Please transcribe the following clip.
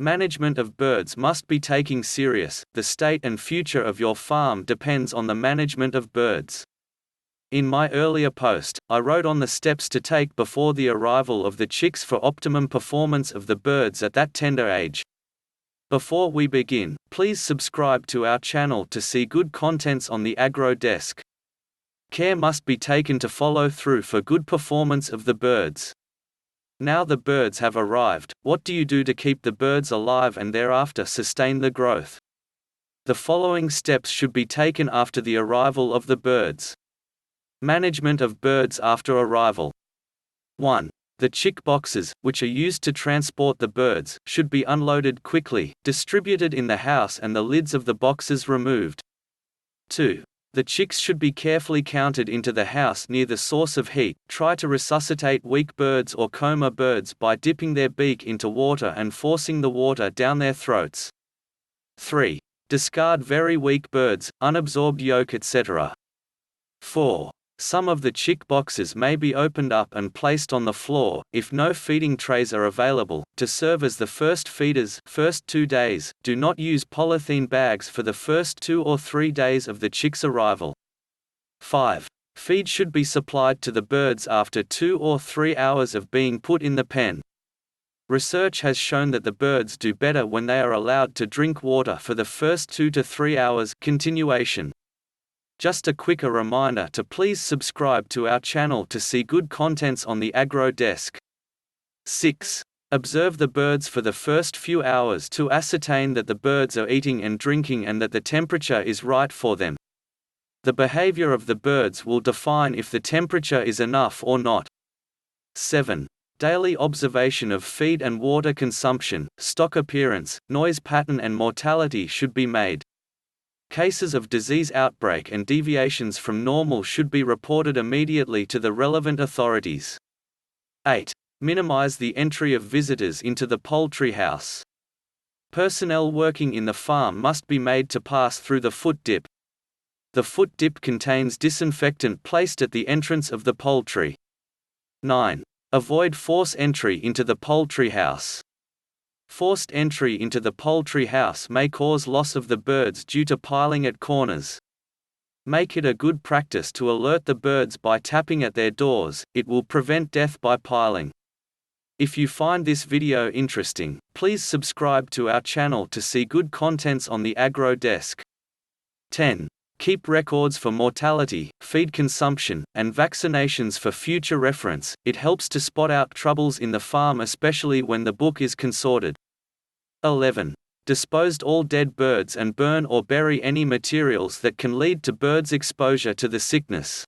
Management of birds must be taken serious. The state and future of your farm depends on the management of birds. In my earlier post, I wrote on the steps to take before the arrival of the chicks for optimum performance of the birds at that tender age. Before we begin, please subscribe to our channel to see good contents on the Agro Desk. Care must be taken to follow through for good performance of the birds. Now the birds have arrived, what do you do to keep the birds alive and thereafter sustain the growth? The following steps should be taken after the arrival of the birds. Management of birds after arrival. 1. The chick boxes, which are used to transport the birds, should be unloaded quickly, distributed in the house and the lids of the boxes removed. 2. The chicks should be carefully counted into the house near the source of heat. Try to resuscitate weak birds or coma birds by dipping their beak into water and forcing the water down their throats. 3. Discard very weak birds, unabsorbed yolk, etc. 4. Some of the chick boxes may be opened up and placed on the floor, if no feeding trays are available, to serve as the first feeders. First 2 days, do not use polythene bags for the first 2 or 3 days of the chicks' arrival. 5. Feed should be supplied to the birds after 2 or 3 hours of being put in the pen. Research has shown that the birds do better when they are allowed to drink water for the first 2 to 3 hours. Continuation. Just a quicker reminder to please subscribe to our channel to see good contents on the Agro Desk. 6. Observe the birds for the first few hours to ascertain that the birds are eating and drinking and that the temperature is right for them. The behavior of the birds will define if the temperature is enough or not. 7. Daily observation of feed and water consumption, stock appearance, noise pattern and mortality should be made. Cases of disease outbreak and deviations from normal should be reported immediately to the relevant authorities. 8. Minimize the entry of visitors into the poultry house. Personnel working in the farm must be made to pass through the foot dip. The foot dip contains disinfectant placed at the entrance of the poultry. 9. Avoid force entry into the poultry house. Forced entry into the poultry house may cause loss of the birds due to piling at corners. Make it a good practice to alert the birds by tapping at their doors, it will prevent death by piling. If you find this video interesting, please subscribe to our channel to see good contents on the Agro Desk. 10. Keep records for mortality, feed consumption, and vaccinations for future reference. It helps to spot out troubles in the farm, especially when the book is consorted. 11. Dispose all dead birds and burn or bury any materials that can lead to birds' exposure to the sickness.